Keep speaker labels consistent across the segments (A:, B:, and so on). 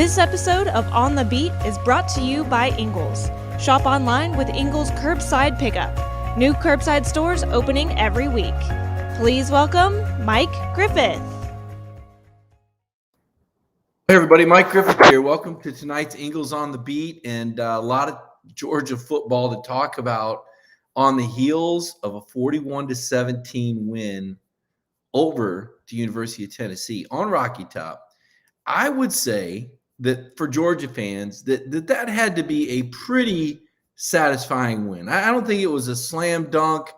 A: This episode of On the Beat is brought to you by Ingles. Shop online with Ingles Curbside Pickup. New curbside stores opening every week. Please welcome Mike Griffith.
B: Hey everybody, Mike Griffith here. Welcome to tonight's Ingles on the Beat, and a lot of Georgia football to talk about on the heels of a 41-17 win over the University of Tennessee on Rocky Top. I would say that for Georgia fans, that had to be a pretty satisfying win. I don't think it was a slam dunk,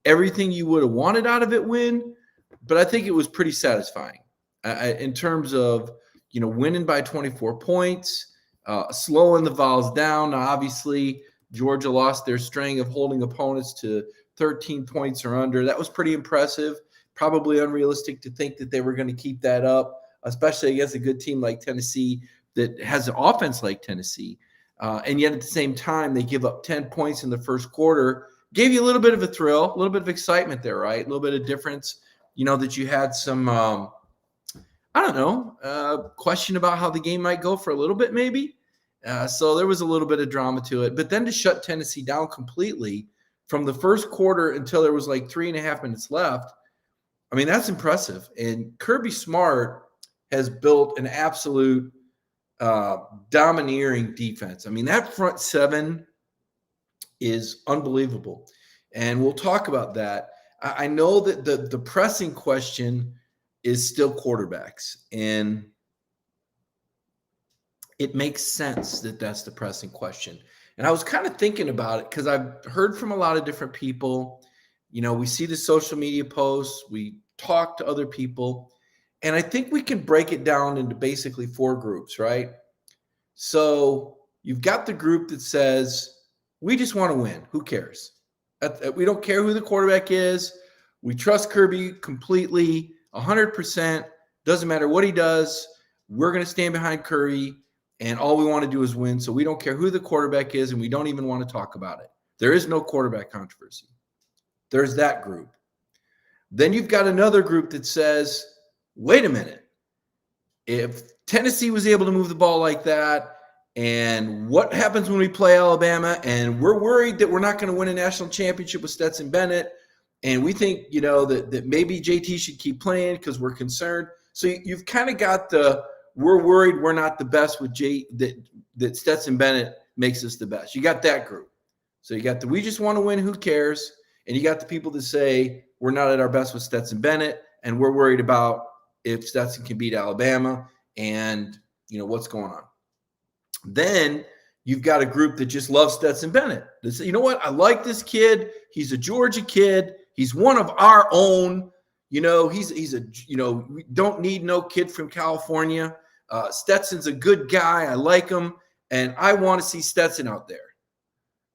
B: everything you would have wanted out of it win, but I think it was pretty satisfying in terms of, winning by 24 points, slowing the Vols down. Now, obviously, Georgia lost their string of holding opponents to 13 points or under. That was pretty impressive. Probably unrealistic to think that they were going to keep that up, especially against a good team like Tennessee that has an offense like Tennessee. And yet at the same time, they give up 10 points in the first quarter. Gave you a little bit of a thrill, a little bit of excitement there, right? A little bit of difference, that you had some question about how the game might go for a little bit maybe. So there was a little bit of drama to it. But then to shut Tennessee down completely from the first quarter until there was like 3.5 minutes left, I mean, that's impressive. And Kirby Smart has built an absolute domineering defense. I mean, that front seven is unbelievable. And we'll talk about that. I know that the pressing question is still quarterbacks. And it makes sense that that's the pressing question. And I was kind of thinking about it because I've heard from a lot of different people. We see the social media posts, we talk to other people, and I think we can break it down into basically 4 groups, right? So you've got the group that says, we just want to win. Who cares? We don't care who the quarterback is. We trust Kirby completely, 100%. Doesn't matter what he does. We're going to stand behind Kirby, and all we want to do is win. So we don't care who the quarterback is, and we don't even want to talk about it. There is no quarterback controversy. There's that group. Then you've got another group that says, wait a minute. If Tennessee was able to move the ball like that, and what happens when we play Alabama, and we're worried that we're not going to win a national championship with Stetson Bennett, and we think, that maybe JT should keep playing because we're concerned. So you've kind of got we're worried we're not the best with that Stetson Bennett makes us the best. You got that group. So you got we just want to win, who cares? And you got the people that say we're not at our best with Stetson Bennett, and we're worried about if Stetson can beat Alabama and, what's going on. Then you've got a group that just loves Stetson Bennett. They say, you know what? I like this kid. He's a Georgia kid. He's one of our own. We don't need no kid from California. Stetson's a good guy. I like him, and I want to see Stetson out there.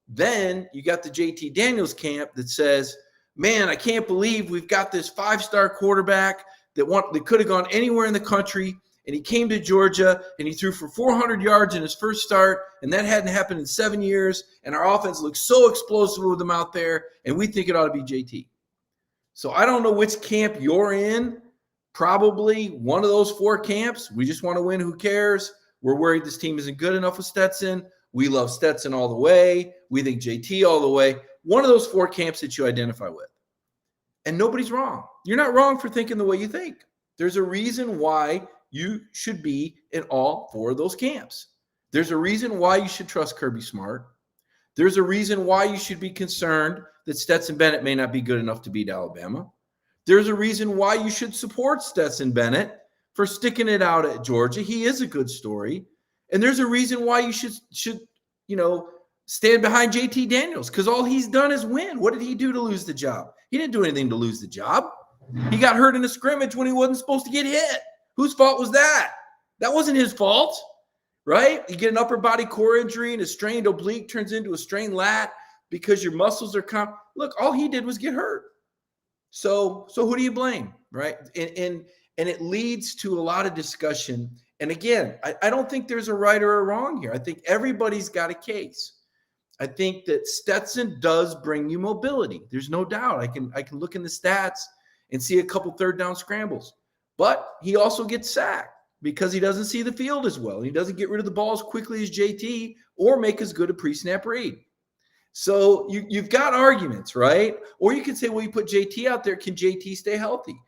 B: Then you got the JT Daniels camp that says, man, I can't believe we've got this 5-star quarterback that could have gone anywhere in the country, and he came to Georgia, and he threw for 400 yards in his first start, and that hadn't happened in 7 years, and our offense looks so explosive with him out there, and we think it ought to be JT. So I don't know which camp you're in. Probably one of those 4 camps. We just want to win. Who cares? We're worried this team isn't good enough with Stetson. We love Stetson all the way. We think JT all the way. One of those 4 camps that you identify with. And nobody's wrong. You're not wrong for thinking the way you think. There's a reason why you should be in all 4 of those camps. There's a reason why you should trust Kirby Smart. There's a reason why you should be concerned that Stetson Bennett may not be good enough to beat Alabama. There's a reason why you should support Stetson Bennett for sticking it out at Georgia. He is a good story. And there's a reason why you should stand behind JT Daniels, because all he's done is win. What did he do to lose the job? He didn't do anything to lose the job. He got hurt in a scrimmage when he wasn't supposed to get hit. Whose fault was that? That wasn't his fault, right? You get an upper body core injury and a strained oblique turns into a strained lat because your muscles are look, all he did was get hurt. So who do you blame, right? And it leads to a lot of discussion. And again, I don't think there's a right or a wrong here. I think everybody's got a case. I think that Stetson does bring you mobility. There's no doubt. I can look in the stats and see a couple 3rd down scrambles. But he also gets sacked. because he doesn't see the field as well. He doesn't get rid of the ball as quickly as JT or make as good a pre-snap read. So you've got arguments, right? Or you can say, well, you put JT out there. Can JT stay healthy?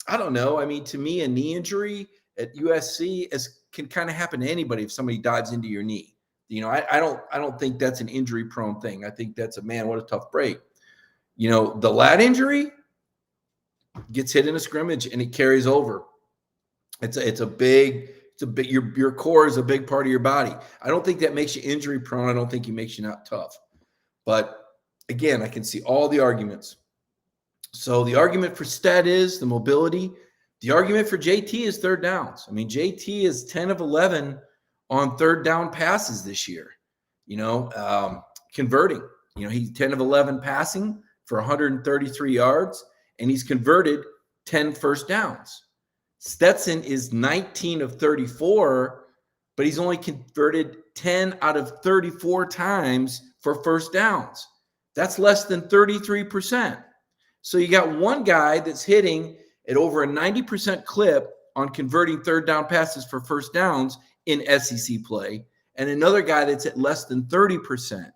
B: I don't know. I mean, to me, a knee injury at USC can kind of happen to anybody if somebody dives into your knee. I don't think that's an injury-prone thing. I think that's what a tough break. The lat injury gets hit in a scrimmage and it carries over. Your core is a big part of your body. I don't think that makes you injury prone. I don't think it makes you not tough. But again, I can see all the arguments. So the argument for Stead is the mobility. The argument for JT is third downs. I mean, JT is 10 of 11 on third down passes this year. Converting. He's 10 of 11 passing for 133 yards, and he's converted 10 first downs. Stetson is 19 of 34, but he's only converted 10 out of 34 times for first downs. That's less than 33%. So you got one guy that's hitting at over a 90% clip on converting third down passes for first downs in SEC play, and another guy that's at less than 30%.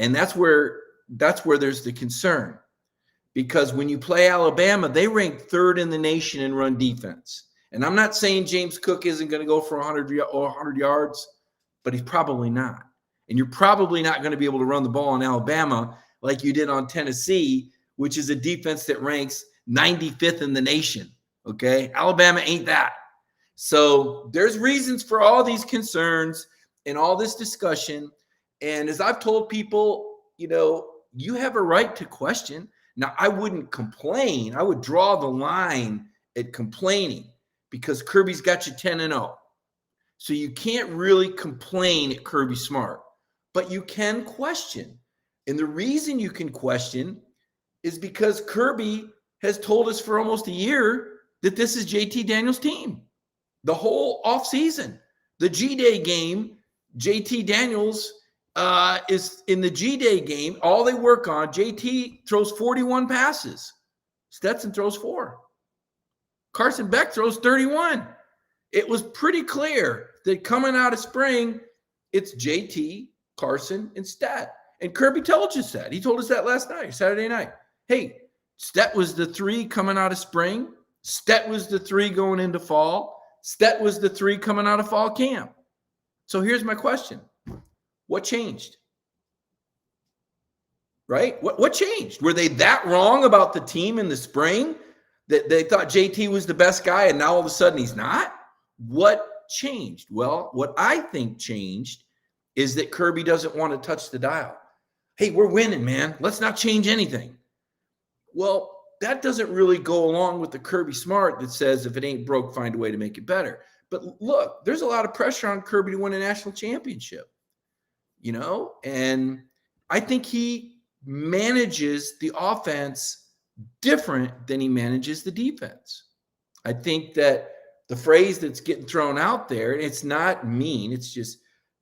B: And that's where there's the concern. Because when you play Alabama, they rank third in the nation in run defense. And I'm not saying James Cook isn't going to go for 100 yards, but he's probably not. And you're probably not going to be able to run the ball in Alabama like you did on Tennessee, which is a defense that ranks 95th in the nation. Okay? Alabama ain't that. So there's reasons for all these concerns and all this discussion. And as I've told people, you have a right to question. Now, I wouldn't complain. I would draw the line at complaining because Kirby's got you 10-0. So you can't really complain at Kirby Smart, but you can question. And the reason you can question is because Kirby has told us for almost a year that this is JT Daniels' team. The whole offseason. The G-Day game, JT Daniels is in the G-Day game. All they work on, JT throws 41 passes. Stetson throws 4. Carson Beck throws 31. It was pretty clear that coming out of spring, it's JT, Carson, and Stet. And Kirby told us that. He told us that last night, Saturday night. Hey, Stet was the 3 coming out of spring. Stet was the 3 going into fall. Stet was the 3 coming out of fall camp. So here's my question. What changed? Right? What changed? Were they that wrong about the team in the spring that they thought JT was the best guy and now all of a sudden he's not? What changed? Well, what I think changed is that Kirby doesn't want to touch the dial. Hey, we're winning, man. Let's not change anything. Well, that doesn't really go along with the Kirby Smart that says if it ain't broke, find a way to make it better. But look, there's a lot of pressure on Kirby to win a national championship. And I think he manages the offense different than he manages the defense. I think that the phrase that's getting thrown out there, and it's not mean, it's just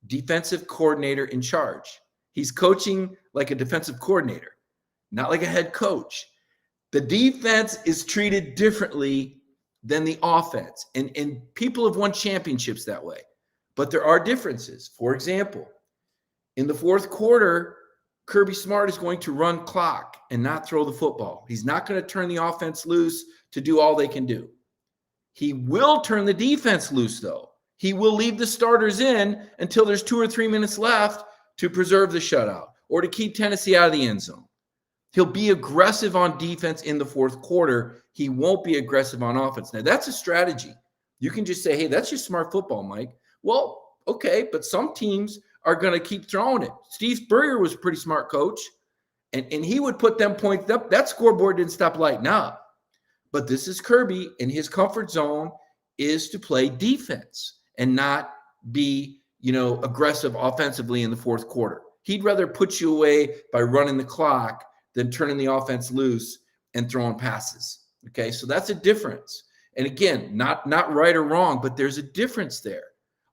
B: defensive coordinator in charge. He's coaching like a defensive coordinator, not like a head coach. The defense is treated differently than the offense. And people have won championships that way. But there are differences. For example, in the fourth quarter, Kirby Smart is going to run clock and not throw the football. He's not going to turn the offense loose to do all they can do. He will turn the defense loose, though. He will leave the starters in until there's 2 or 3 minutes left to preserve the shutout or to keep Tennessee out of the end zone. He'll be aggressive on defense in the fourth quarter. He won't be aggressive on offense. Now, that's a strategy. You can just say, hey, that's just smart football, Mike. Well, okay, but some teams are going to keep throwing it. Steve Spurrier was a pretty smart coach, and he would put them points up. That scoreboard didn't stop lighting up. But this is Kirby, and his comfort zone is to play defense and not be, aggressive offensively in the fourth quarter. He'd rather put you away by running the clock than turning the offense loose and throwing passes. Okay, so that's a difference. And again, not right or wrong, but there's a difference there.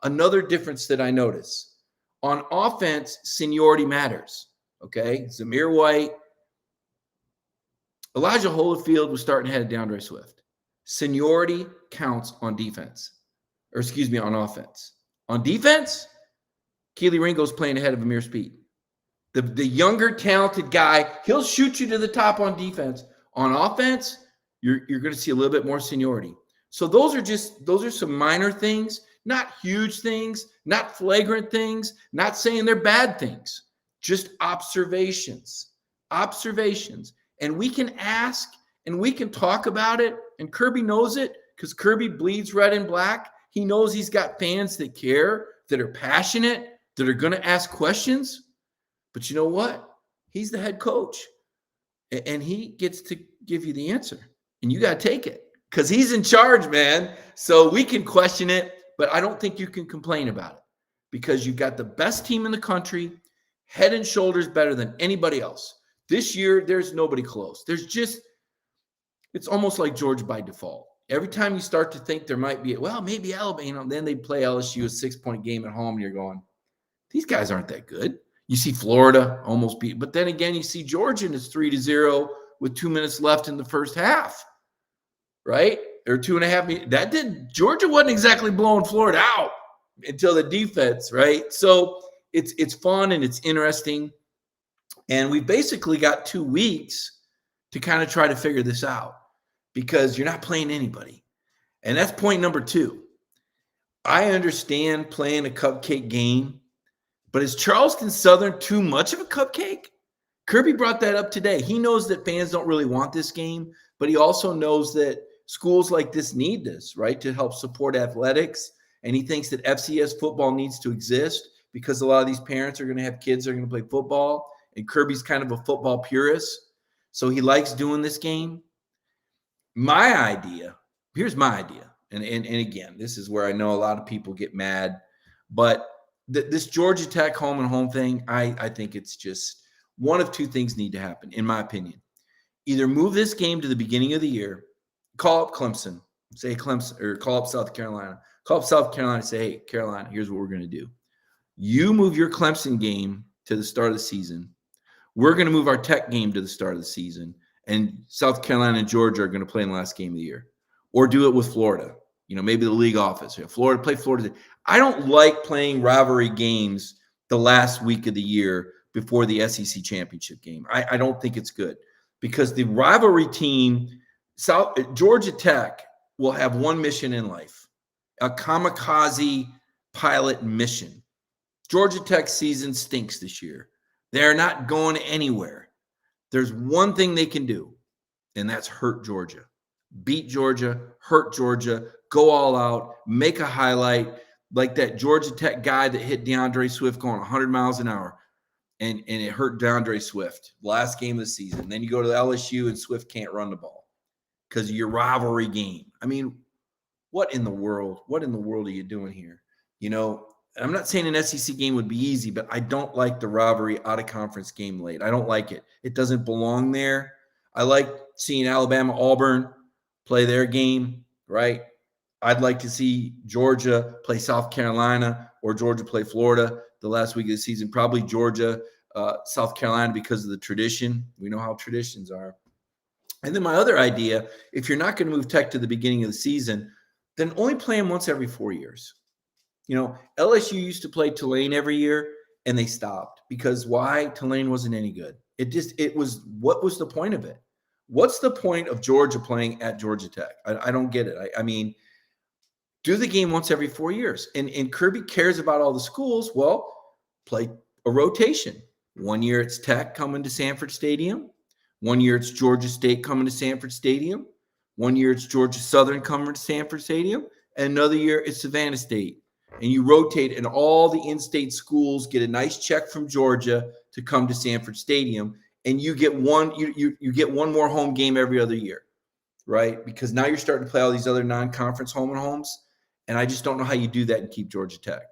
B: Another difference that I notice. On offense, seniority matters. Okay, Zamir White, Elijah Holyfield was starting ahead of DeAndre Swift. Seniority counts on defense. on offense. On defense, Keely Ringo's playing ahead of Amir Speed. The younger, talented guy, he'll shoot you to the top on defense. On offense, you're going to see a little bit more seniority. So those are some minor things, not huge things, not flagrant things, not saying they're bad things, just observations. And we can ask and we can talk about it. And Kirby knows it because Kirby bleeds red and black. He knows he's got fans that care, that are passionate, that are going to ask questions. But you know what? He's the head coach. And he gets to give you the answer. And you got to take it because he's in charge, man. So we can question it, but I don't think you can complain about it because you've got the best team in the country, head and shoulders better than anybody else. This year, there's nobody close. It's almost like Georgia by default. Every time you start to think there might be, maybe Alabama, then they play LSU a 6-point game at home, and you're going, these guys aren't that good. You see Florida almost beat, but then again, you see Georgia and it's 3-0 with 2 minutes left in the first half, right? Or 2.5. Georgia wasn't exactly blowing Florida out until the defense, right? So it's fun and it's interesting. And we basically got 2 weeks to kind of try to figure this out because you're not playing anybody. And that's point number 2. I understand playing a cupcake game, but is Charleston Southern too much of a cupcake? Kirby brought that up today. He knows that fans don't really want this game, but he also knows that schools like this need this, right, to help support athletics. And he thinks that FCS football needs to exist because a lot of these parents are going to have kids that are going to play football. And Kirby's kind of a football purist. So he likes doing this game. Here's my idea. And again, this is where I know a lot of people get mad. But this Georgia Tech home and home thing, I think it's just one of 2 things need to happen, in my opinion. Either move this game to the beginning of the year, call up Clemson, say Clemson, or call up South Carolina. Call up South Carolina and say, hey, Carolina, here's what we're going to do. You move your Clemson game to the start of the season. We're going to move our Tech game to the start of the season. And South Carolina and Georgia are going to play in the last game of the year. Or do it with Florida. Maybe the league office. Play Florida. I don't like playing rivalry games the last week of the year before the SEC championship game. I don't think it's good because the rivalry team, Georgia Tech, will have one mission in life, a kamikaze pilot mission. Georgia Tech season stinks this year. They're not going anywhere. There's one thing they can do, and that's hurt Georgia. Beat Georgia, hurt Georgia, go all out, make a highlight like that Georgia Tech guy that hit DeAndre Swift going 100 miles an hour, and it hurt DeAndre Swift last game of the season. Then you go to the LSU and Swift can't run the ball because of your rivalry game. I mean, what in the world are you doing here? I'm not saying an SEC game would be easy, but I don't like the rivalry out-of-conference game late. I don't like it. It doesn't belong there. I like seeing Alabama-Auburn play their game, right? I'd like to see Georgia play South Carolina or Georgia play Florida the last week of the season. Probably Georgia, South Carolina because of the tradition. We know how traditions are. And then my other idea, if you're not going to move Tech to the beginning of the season, then only play them once every 4 years. LSU used to play Tulane every year, and they stopped because why? Tulane wasn't any good. What was the point of it? What's the point of Georgia playing at Georgia Tech? I don't get it. I mean, do the game once every 4 years. And Kirby cares about all the schools. Well, play a rotation. 1 year it's Tech coming to Sanford Stadium. 1 year it's Georgia State coming to Sanford Stadium. 1 year it's Georgia Southern coming to Sanford Stadium. And another year it's Savannah State. And you rotate, and all the in-state schools get a nice check from Georgia to come to Sanford Stadium, and you get you get one more home game every other year, right? Because now you're starting to play all these other non-conference home and homes, and I just don't know how you do that and keep Georgia Tech.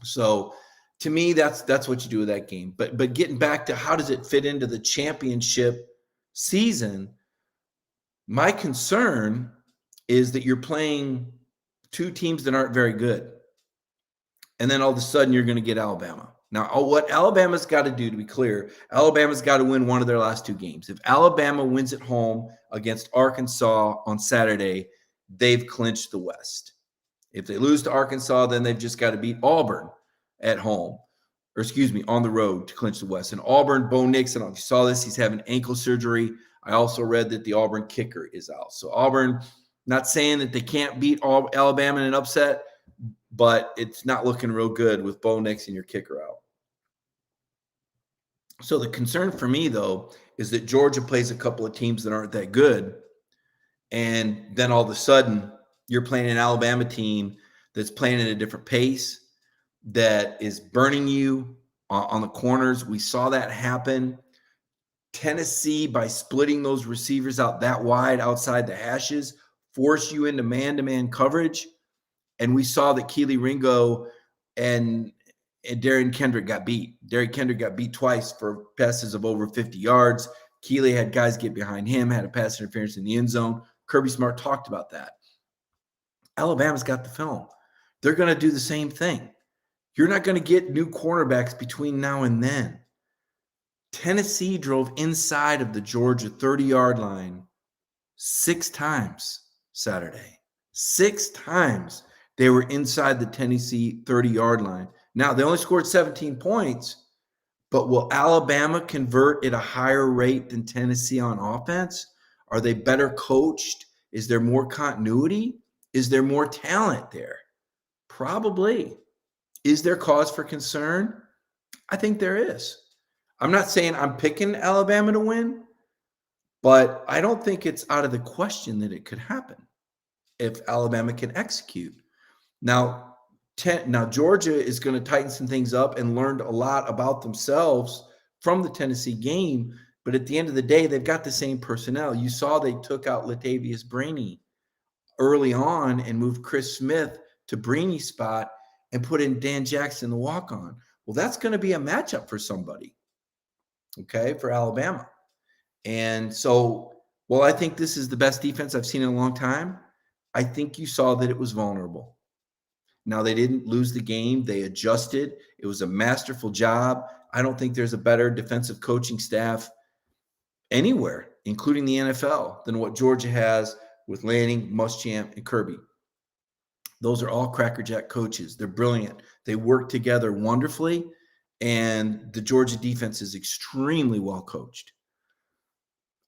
B: So, to me, that's what you do with that game. But getting back to how does it fit into the championship season, my concern is that you're playing 2 teams that aren't very good. And then all of a sudden you're going to get Alabama. Now, what Alabama's got to do, to be clear, Alabama's got to win one of their last 2 games. If Alabama wins at home against Arkansas on Saturday, they've clinched the West. If they lose to Arkansas, then they've just got to beat Auburn at home, or excuse me, on the road to clinch the West. And Auburn, Bo Nix, I don't know if you saw this, he's having ankle surgery. I also read that the Auburn kicker is out. So Auburn, not saying that they can't beat Alabama in an upset, but it's not looking real good with Bo Nix and your kicker out. So the concern for me, though, is that Georgia plays a couple of teams that aren't that good. And then all of a sudden, you're playing an Alabama team that's playing at a different pace, that is burning you on the corners. We saw that happen. Tennessee, by splitting those receivers out that wide outside the hashes, forced you into man-to-man coverage. And we saw that Keely Ringo and Darian Kendrick got beat. Darian Kendrick got beat twice for passes of over 50 yards. Keely had guys get behind him, had a pass interference in the end zone. Kirby Smart talked about that. Alabama's got the film. They're going to do the same thing. You're not going to get new cornerbacks between now and then. Tennessee drove inside of the Georgia 30-yard line 6 times Saturday. 6 times they were inside the Tennessee 30-yard line. Now, they only scored 17 points, but will Alabama convert at a higher rate than Tennessee on offense? Are they better coached? Is there more continuity? Is there more talent there? Probably. Is there cause for concern? I think there is. I'm not saying I'm picking Alabama to win, but I don't think it's out of the question that it could happen if Alabama can execute. Now Georgia is going to tighten some things up and learned a lot about themselves from the Tennessee game. But at the end of the day, they've got the same personnel. You saw they took out Latavius Brainey early on and moved Chris Smith to Brainey's spot and put in Dan Jackson, the walk-on. Well, that's going to be a matchup for somebody, okay, for Alabama. And so, well, I think this is the best defense I've seen in a long time. I think you saw that it was vulnerable. Now, they didn't lose the game. They adjusted. It was a masterful job. I don't think there's a better defensive coaching staff anywhere, including the NFL, than what Georgia has with Lanning, Muschamp, and Kirby. Those are all crackerjack coaches. They're brilliant. They work together wonderfully, and the Georgia defense is extremely well coached.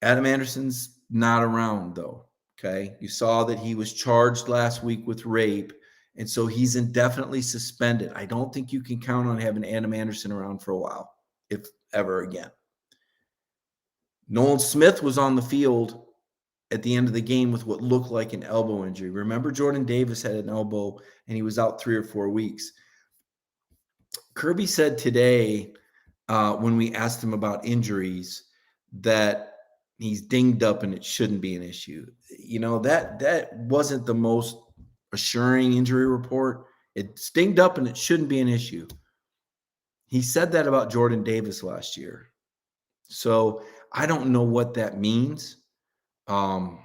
B: Adam Anderson's not around, though, okay? You saw that he was charged last week with rape, and so he's indefinitely suspended. I don't think you can count on having Adam Anderson around for a while, if ever again. Nolan Smith was on the field at the end of the game with what looked like an elbow injury. Remember, Jordan Davis had an elbow, and he was out 3 or 4 weeks. Kirby said today, when we asked him about injuries, that he's dinged up and it shouldn't be an issue. You know, that wasn't the most assuring injury report. It's dinged up and it shouldn't be an issue. He said that about Jordan Davis last year. So I don't know what that means. I'm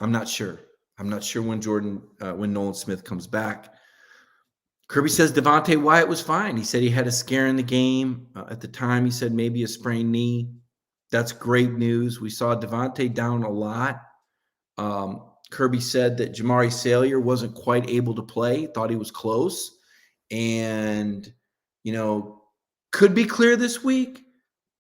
B: not sure. I'm not sure when Nolan Smith comes back. Kirby says Devontae Wyatt was fine. He said he had a scare in the game. At the time, he said maybe a sprained knee. That's great news. We saw Devontae down a lot. Kirby said that Jamari Salyer wasn't quite able to play, thought he was close, and, you know, could be clear this week,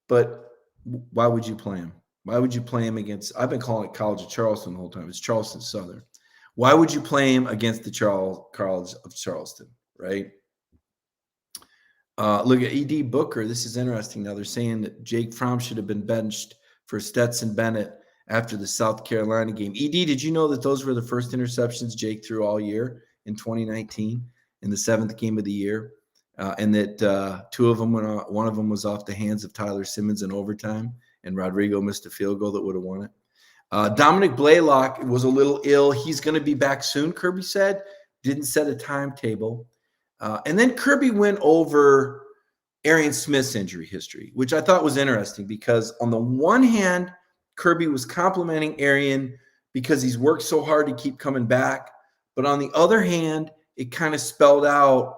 B: but why would you play him? Why would you play him against – I've been calling it College of Charleston the whole time. It's Charleston Southern. Why would you play him against the College of Charleston, right? Look at E.D. Booker. This is interesting. Now they're saying that Jake Fromm should have been benched for Stetson Bennett after the South Carolina game. E.D., did you know that those were the first interceptions Jake threw all year in 2019 in the 7th game of the year? And that 2 of them went – one of them was off the hands of Tyler Simmons in overtime, and Rodrigo missed a field goal that would have won it. Dominic Blaylock was a little ill. He's going to be back soon, Kirby said. Didn't set a timetable. And then Kirby went over Arian Smith's injury history, which I thought was interesting because on the one hand, Kirby was complimenting Arian because he's worked so hard to keep coming back. But on the other hand, it kind of spelled out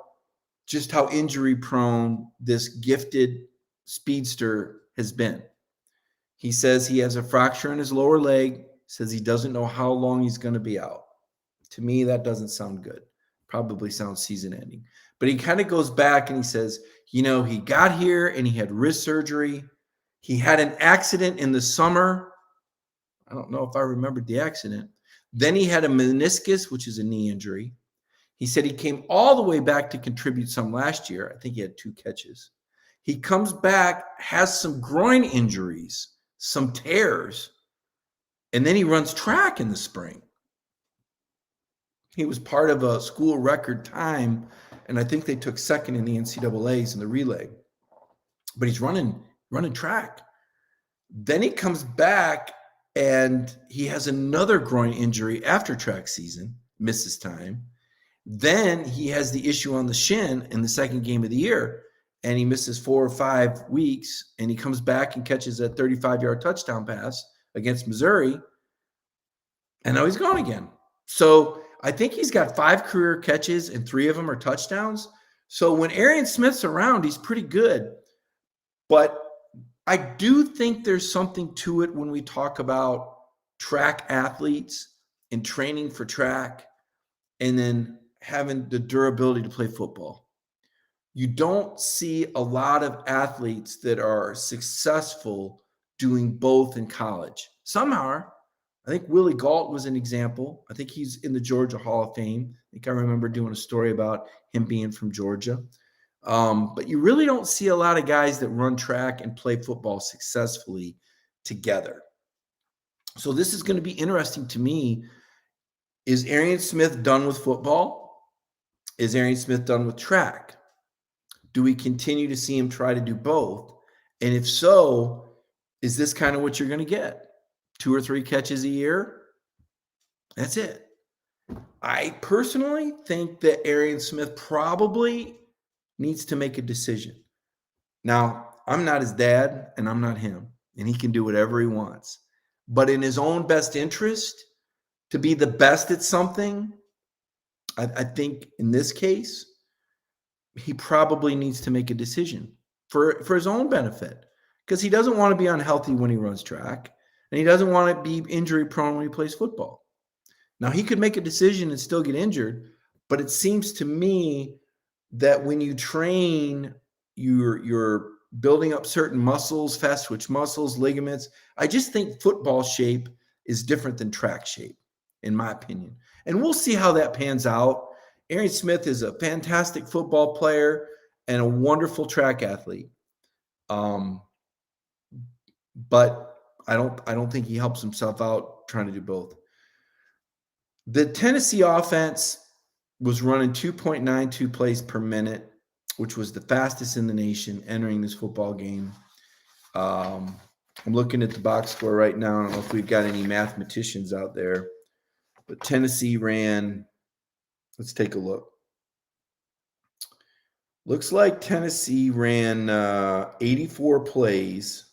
B: just how injury prone this gifted speedster has been. He says he has a fracture in his lower leg, says he doesn't know how long he's going to be out. To me, that doesn't sound good. Probably sounds season ending. But he kind of goes back and he says, he got here and he had wrist surgery. He had an accident in the summer. I don't know if I remembered the accident. Then he had a meniscus, which is a knee injury. He said he came all the way back to contribute some last year. I think he had 2 catches. He comes back, has some groin injuries, some tears, and then he runs track in the spring. He was part of a school record time, and I think they took second in the NCAAs in the relay. But he's running track. Then he comes back, and he has another groin injury after track season, misses time. Then he has the issue on the shin in the second game of the year, and he misses 4 or 5 weeks, and he comes back and catches a 35-yard touchdown pass against Missouri, and now he's gone again. So I think he's got 5 career catches, and 3 of them are touchdowns. So when Arian Smith's around, he's pretty good. But I do think there's something to it when we talk about track athletes and training for track and then having the durability to play football. You don't see a lot of athletes that are successful doing both in college. Some are. I think Willie Gault was an example. I think he's in the Georgia Hall of Fame. I think I remember doing a story about him being from Georgia. But you really don't see a lot of guys that run track and play football successfully together. So this is going to be interesting to me. Is Arian Smith done with football? Is Arian Smith done with track? Do we continue to see him try to do both? And if so, is this kind of what you're going to get? 2 or 3 catches a year? That's it. I personally think that Arian Smith probably needs to make a decision. Now, I'm not his dad and I'm not him, and he can do whatever he wants. But in his own best interest, to be the best at something, I think in this case, he probably needs to make a decision for his own benefit, because he doesn't want to be unhealthy when he runs track, and he doesn't want to be injury prone when he plays football. Now, he could make a decision and still get injured, but it seems to me that when you train, you're building up certain muscles, fast twitch muscles, ligaments. I just think football shape is different than track shape, in my opinion. And we'll see how that pans out. Arian Smith is a fantastic football player and a wonderful track athlete. But I don't think he helps himself out trying to do both. The Tennessee offense was running 2.92 plays per minute, which was the fastest in the nation entering this football game. I'm looking at the box score right now. I don't know if we've got any mathematicians out there, but Tennessee ran, let's take a look. Looks like Tennessee ran 84 plays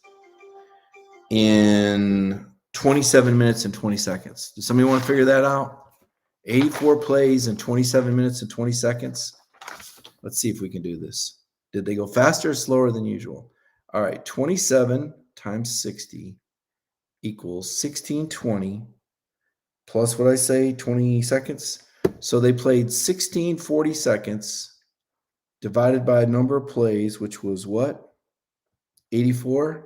B: in 27 minutes and 20 seconds. Does somebody want to figure that out? 84 plays in 27 minutes and 20 seconds. Let's see if we can do this. Did they go faster or slower than usual? All right, 27 times 60 equals 1620 plus what I say, 20 seconds. So they played 1640 seconds divided by a number of plays, which was what? 84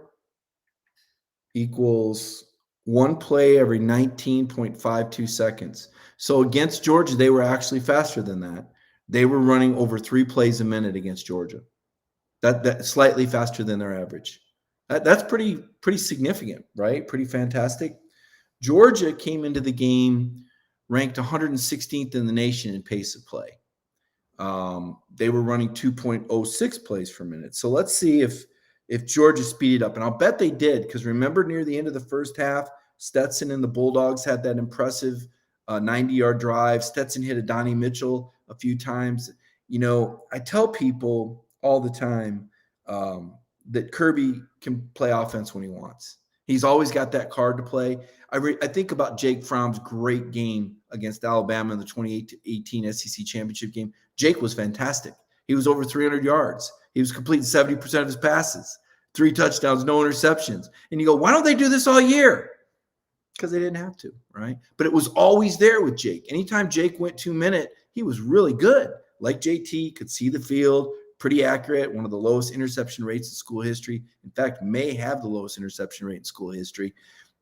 B: equals 1 play every 19.52 seconds. So against Georgia, they were actually faster than that. They were running over 3 plays a minute against Georgia. That slightly faster than their average. That's pretty significant, right? Pretty fantastic. Georgia came into the game ranked 116th in the nation in pace of play. They were running 2.06 plays per minute. So let's see if Georgia speeded up. And I'll bet they did, because remember near the end of the first half, Stetson and the Bulldogs had that impressive 90-yard drive. Stetson hit a Donnie Mitchell a few times. You know, I tell people all the time that Kirby can play offense when he wants. He's always got that card to play. I think about Jake Fromm's great game against Alabama in the 2018 SEC championship game. Jake was fantastic. He was over 300 yards. He was completing 70% of his passes, 3 touchdowns, no interceptions. And you go, why don't they do this all year? Because they didn't have to, right? But it was always there with Jake. Anytime Jake went 2 minute, he was really good. Like JT, could see the field, pretty accurate, one of the lowest interception rates in school history. In fact, may have the lowest interception rate in school history.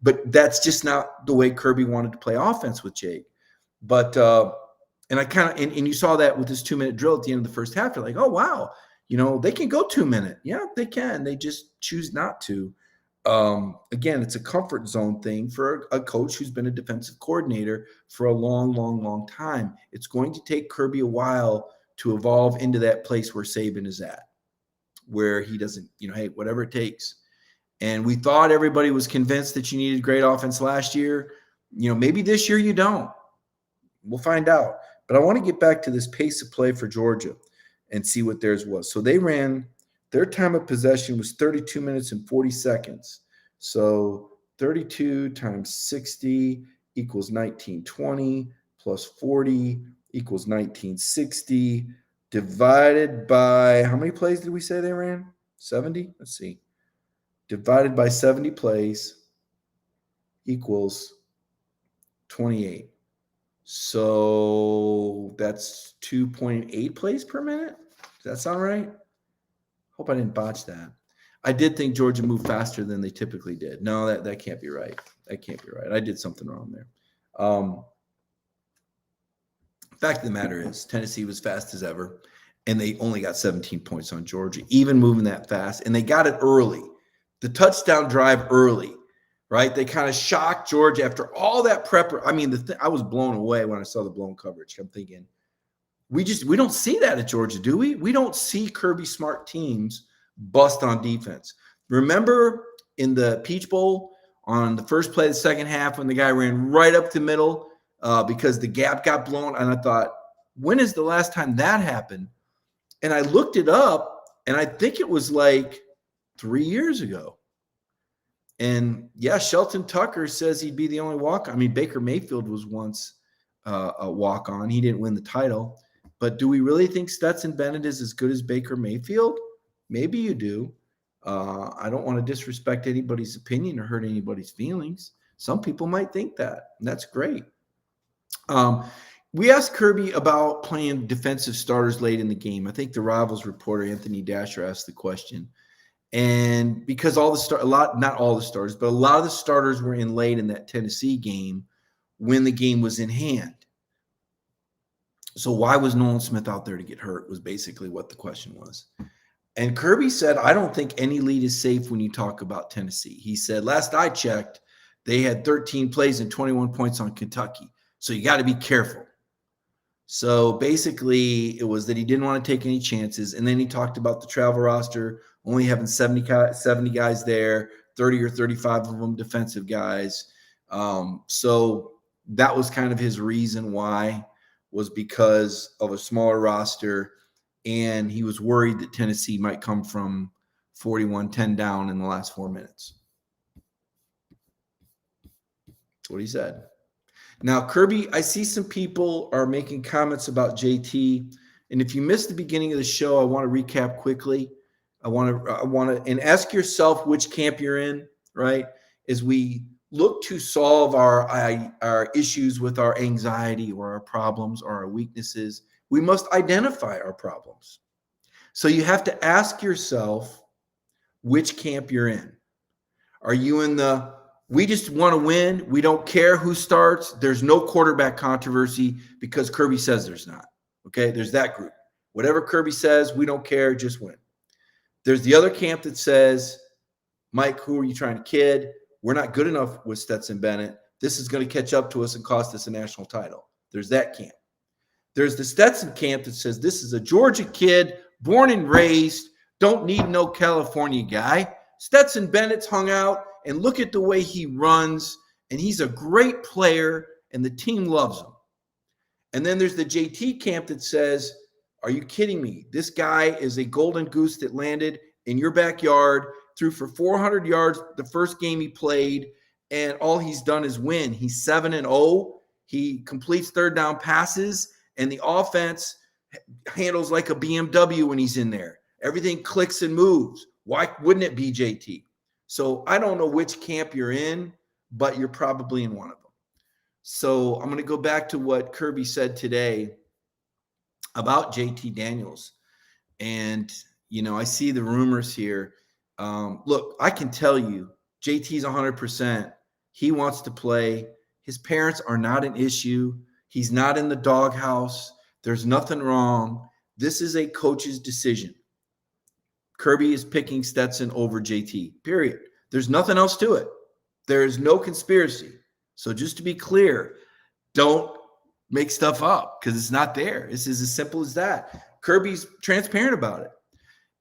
B: But that's just not the way Kirby wanted to play offense with Jake. But and I kind of and you saw that with this 2-minute drill at the end of the first half. You're like, oh wow, they can go 2 minute. Yeah, they can. They just choose not to. Again, it's a comfort zone thing for a coach who's been a defensive coordinator for a long, long, long time. It's going to take Kirby a while to evolve into that place where Saban is at, where he doesn't, hey, whatever it takes. And we thought everybody was convinced that you needed great offense last year. Maybe this year you don't. We'll find out. But I want to get back to this pace of play for Georgia and see what theirs was. So their time of possession was 32 minutes and 40 seconds. So 32 times 60 equals 1920 plus 40 equals 1960 divided by, how many plays did we say they ran? 70? Let's see. Divided by 70 plays equals 28. So that's 2.8 plays per minute. Does that sound right? Hope I didn't botch that. I did think Georgia moved faster than they typically did. No, that can't be right. That can't be right. I did something wrong there. Fact of the matter is, Tennessee was fast as ever, and they only got 17 points on Georgia, even moving that fast. And they got it early. The touchdown drive early, right? They kind of shocked Georgia after all that prep. I mean, I was blown away when I saw the blown coverage. I'm thinking, we don't see that at Georgia, do we? We don't see Kirby Smart teams bust on defense. Remember in the Peach Bowl on the first play of the second half when the guy ran right up the middle because the gap got blown? And I thought, when is the last time that happened? And I looked it up, and I think it was like 3 years ago. And yeah, Shelton Tucker says he'd be the only walk-on. I mean, Baker Mayfield was once a walk-on. He didn't win the title. But do we really think Stetson Bennett is as good as Baker Mayfield? Maybe you do. I don't want to disrespect anybody's opinion or hurt anybody's feelings. Some people might think that, and that's great. We asked Kirby about playing defensive starters late in the game. I think the Rivals reporter, Anthony Dasher, asked the question. And because not all the starters, but a lot of the starters were in late in that Tennessee game when the game was in hand. So why was Nolan Smith out there to get hurt was basically what the question was. And Kirby said, I don't think any lead is safe when you talk about Tennessee. He said, last I checked, they had 13 plays and 21 points on Kentucky. So you got to be careful. So basically it was that he didn't want to take any chances. And then he talked about the travel roster, only having 70 guys there, 30 or 35 of them defensive guys. So that was kind of his reason why, was because of a smaller roster, and he was worried that Tennessee might come from 41-10 down in the last 4 minutes. That's what he said. Now, Kirby, I see some people are making comments about JT, and if you missed the beginning of the show, I want to recap quickly. I want to, and ask yourself which camp you're in, right? As we look to solve our issues with our anxiety or our problems or our weaknesses, we must identify our problems. So you have to ask yourself which camp you're in. Are you in the, we just want to win, we don't care who starts, there's no quarterback controversy because Kirby says there's not? Okay, there's that group. Whatever Kirby says, we don't care, just win. There's the other camp that says, Mike, who are you trying to kid? We're not good enough with Stetson Bennett. This is going to catch up to us and cost us a national title. There's that camp. There's the Stetson camp that says this is a Georgia kid, born and raised, don't need no California guy. Stetson Bennett's hung out, and look at the way he runs, and he's a great player, and the team loves him. And then there's the JT camp that says, are you kidding me? This guy is a golden goose that landed in your backyard, threw for 400 yards the first game he played, and all he's done is win. He's 7-0. He completes third down passes, and the offense handles like a BMW when he's in there. Everything clicks and moves. Why wouldn't it be JT? So I don't know which camp you're in, but you're probably in one of them. So I'm going to go back to what Kirby said today about JT Daniels. And, I see the rumors here. Look, I can tell you, JT's 100%. He wants to play. His parents are not an issue. He's not in the doghouse. There's nothing wrong. This is a coach's decision. Kirby is picking Stetson over JT, period. There's nothing else to it. There is no conspiracy. So just to be clear, don't make stuff up because it's not there. It's as simple as that. Kirby's transparent about it.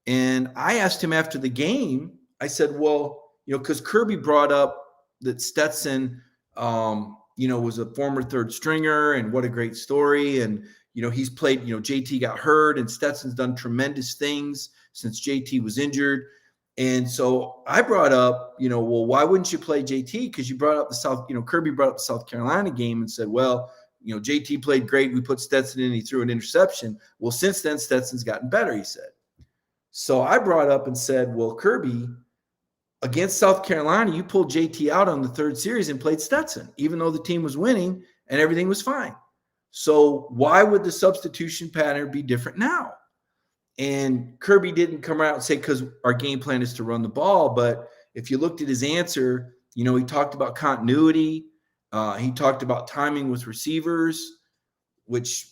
B: And I asked him after the game, I said, well, because Kirby brought up that Stetson, was a former third stringer and what a great story. And, he's played, JT got hurt and Stetson's done tremendous things since JT was injured. And so I brought up, well, why wouldn't you play JT? Because you brought up Kirby brought up the South Carolina game and said, well, JT played great. We put Stetson in, he threw an interception. Well, since then, Stetson's gotten better, he said. So I brought up and said, well, Kirby, against South Carolina, you pulled JT out on the third series and played Stetson, even though the team was winning and everything was fine. So why would the substitution pattern be different now? And Kirby didn't come out and say, because our game plan is to run the ball. But if you looked at his answer, he talked about continuity. He talked about timing with receivers, which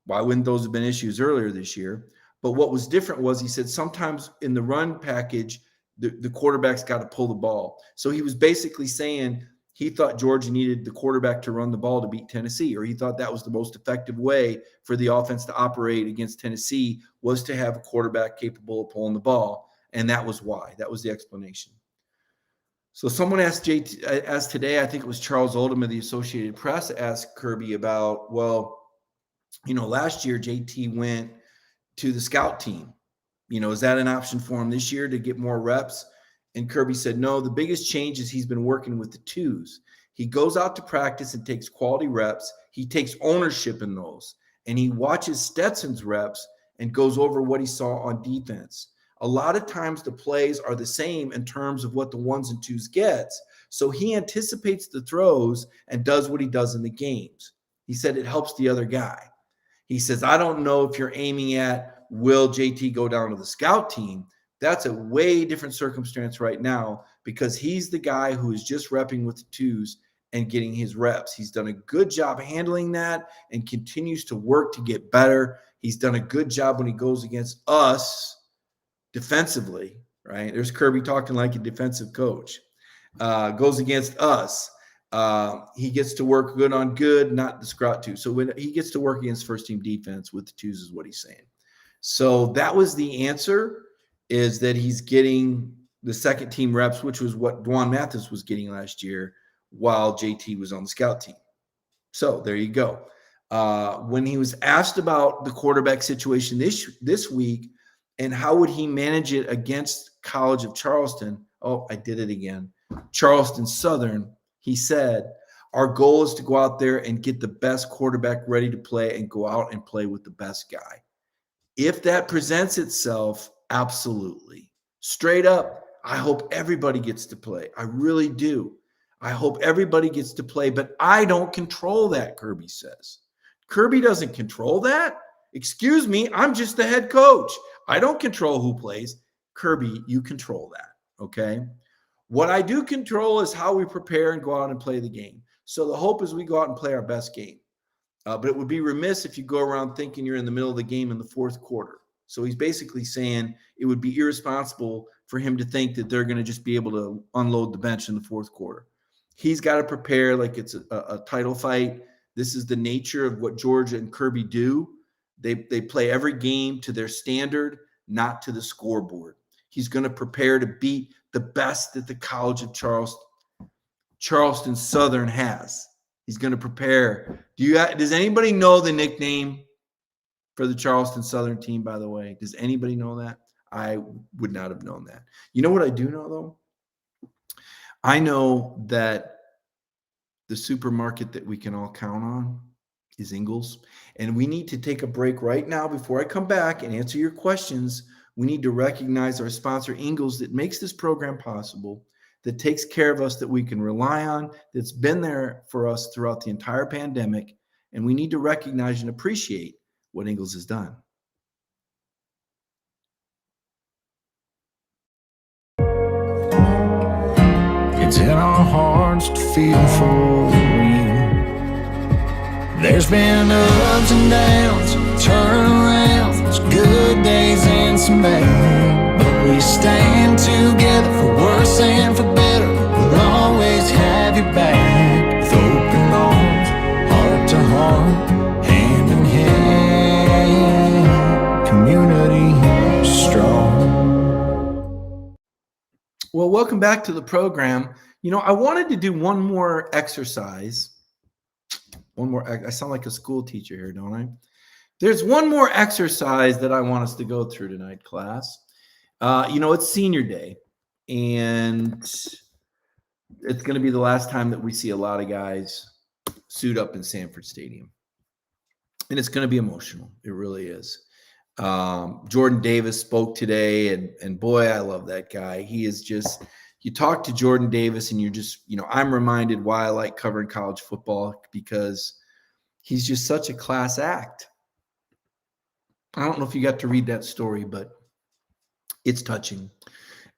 B: why wouldn't those have been issues earlier this year? But what was different was he said sometimes in the run package, the quarterback's got to pull the ball. So he was basically saying he thought Georgia needed the quarterback to run the ball to beat Tennessee, or he thought that was the most effective way for the offense to operate against Tennessee was to have a quarterback capable of pulling the ball. And that was why. That was the explanation. So someone asked today, I think it was Charles Oldham of the Associated Press, asked Kirby about, well, last year JT went to the scout team. Is that an option for him this year to get more reps? And Kirby said, no, the biggest change is he's been working with the twos. He goes out to practice and takes quality reps. He takes ownership in those. And he watches Stetson's reps and goes over what he saw on defense. A lot of times the plays are the same in terms of what the ones and twos gets. So he anticipates the throws and does what he does in the games. He said it helps the other guy. He says, I don't know if you're aiming at, will JT go down to the scout team? That's a way different circumstance right now because he's the guy who is just repping with the twos and getting his reps. He's done a good job handling that and continues to work to get better. He's done a good job when he goes against us defensively, right? There's Kirby talking like a defensive coach. Goes against us. He gets to work good on good, not the scout two. So when he gets to work against first team defense with the twos is what he's saying. So that was the answer, is that he's getting the second team reps, which was what Dwan Mathis was getting last year while JT was on the scout team. So there you go. When he was asked about the quarterback situation this week and how would he manage it against College of Charleston, I did it again, Charleston Southern, he said, our goal is to go out there and get the best quarterback ready to play and go out and play with the best guy. If that presents itself, absolutely. Straight up, I hope everybody gets to play. I really do. I hope everybody gets to play, but I don't control that, Kirby says. Kirby doesn't control that. Excuse me, I'm just the head coach. I don't control who plays. Kirby, you control that, okay? What I do control is how we prepare and go out and play the game. So the hope is we go out and play our best game. But it would be remiss if you go around thinking you're in the middle of the game in the fourth quarter. So he's basically saying it would be irresponsible for him to think that they're going to just be able to unload the bench in the fourth quarter. He's got to prepare like it's a title fight. This is the nature of what Georgia and Kirby do. They play every game to their standard, not to the scoreboard. He's going to prepare to beat the best that the College of Charleston Southern has. He's going to prepare. Does anybody know the nickname for the Charleston Southern team, by the way? Does anybody know that? I would not have known that. You know what I do know, though? I know that the supermarket that we can all count on is Ingles. And we need to take a break right now before I come back and answer your questions. We need to recognize our sponsor, Ingles, that makes this program possible, that takes care of us, that we can rely on, that's been there for us throughout the entire pandemic. And we need to recognize and appreciate what Ingles has done.
C: It's in our hearts to feel for you. There's been ups and downs, turnarounds, good days and some bad. But we stand together for worse and for better. We'll always have your back. With open arms, heart to heart, hand in hand. Community strong.
B: Well, welcome back to the program. I wanted to do one more exercise. I sound like a school teacher here, don't I? There's one more exercise that I want us to go through tonight, class. It's senior day, and it's going to be the last time that we see a lot of guys suit up in Sanford Stadium. And it's going to be emotional. It really is. Jordan Davis spoke today, and boy, I love that guy. He is just, you talk to Jordan Davis and you're just, I'm reminded why I like covering college football, because he's just such a class act. I don't know if you got to read that story, but it's touching,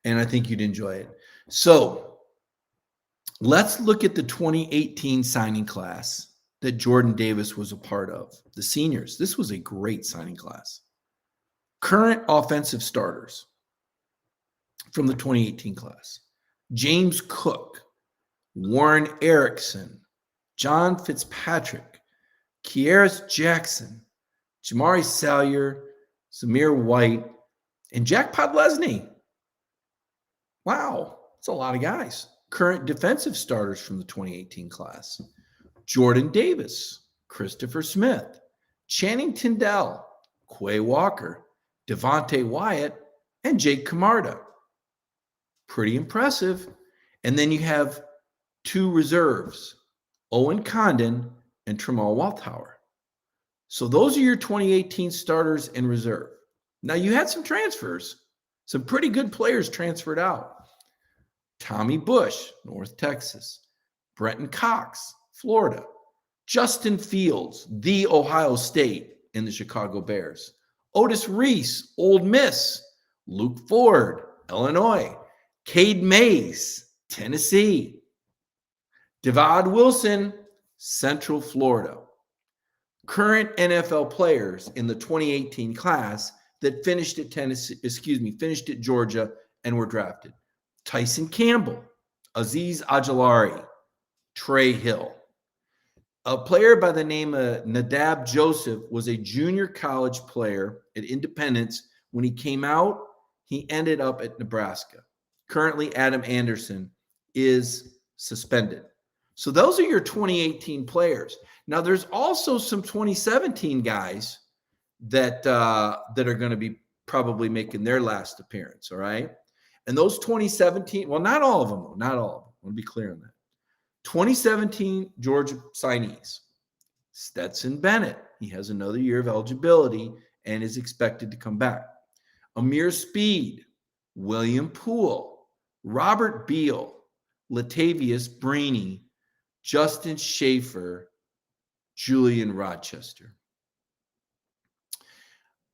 B: and I think you'd enjoy it. So let's look at the 2018 signing class that Jordan Davis was a part of. The seniors. This was a great signing class. Current offensive starters from the 2018 class: James Cook, Warren Erickson, John Fitzpatrick, Kearis Jackson, Jamari Salyer, Zamir White, and Jack Podlesny. Wow, that's a lot of guys. Current defensive starters from the 2018 class: Jordan Davis, Christopher Smith, Channing Tindall, Quay Walker, Devontae Wyatt, and Jake Camarda. Pretty impressive. And then you have two reserves, Owen Condon and Tramal Walthour. So those are your 2018 starters in reserve. Now you had some transfers. Some pretty good players transferred out. Tommy Bush, North Texas. Brenton Cox, Florida. Justin Fields, the Ohio State in the Chicago Bears. Otis Reese, Ole Miss. Luke Ford, Illinois. Cade Mays, Tennessee. Devad Wilson, Central Florida. Current NFL players in the 2018 class that finished at finished at Georgia and were drafted: Tyson Campbell, Azeez Ojulari, Trey Hill. A player by the name of Nadab Joseph was a junior college player at Independence. When he came out, he ended up at Nebraska. Currently, Adam Anderson is suspended. So those are your 2018 players. Now, there's also some 2017 guys that are going to be probably making their last appearance, all right? And those 2017, well, not all of them, though. Not all of them. I want to be clear on that. 2017 Georgia signees: Stetson Bennett. He has another year of eligibility and is expected to come back. Amir Speed, William Poole, Robert Beal, Latavius Brainy, Justin Schaefer, Julian Rochester.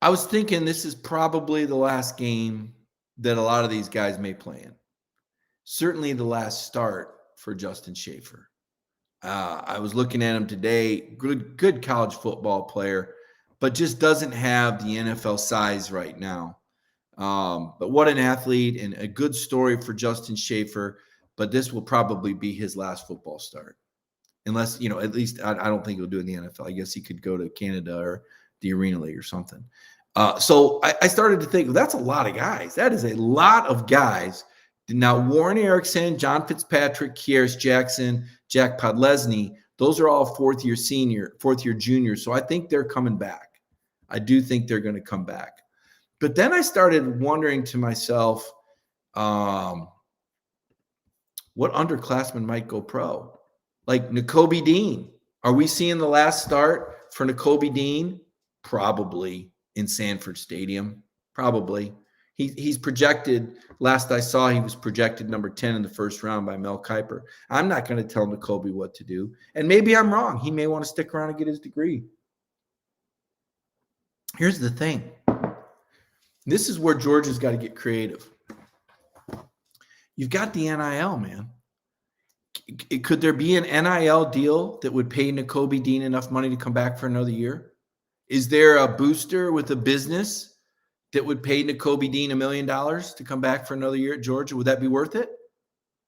B: I was thinking this is probably the last game that a lot of these guys may play in. Certainly the last start for Justin Schaefer. I was looking at him today. Good college football player, but just doesn't have the NFL size right now. But what an athlete, and a good story for Justin Schaefer. But this will probably be his last football start. Unless, at least I don't think he'll do it in the NFL. I guess he could go to Canada or the Arena League or something. So I started to think, well, that's a lot of guys. That is a lot of guys. Now, Warren Erickson, John Fitzpatrick, Kearis Jackson, Jack Podlesny, those are all fourth-year juniors. So I think they're coming back. I do think they're going to come back. But then I started wondering to myself, what underclassmen might go pro? Like Nakobe Dean. Are we seeing the last start for Nakobe Dean? Probably in Sanford Stadium. Probably. He's projected, last I saw, he was projected number 10 in the first round by Mel Kiper. I'm not going to tell Nakobe what to do. And maybe I'm wrong. He may want to stick around and get his degree. Here's the thing. This is where Georgia's got to get creative. You've got the NIL, man. Could there be an NIL deal that would pay Nakobe Dean enough money to come back for another year? Is there a booster with a business that would pay Nakobe Dean $1 million to come back for another year at Georgia? Would that be worth it?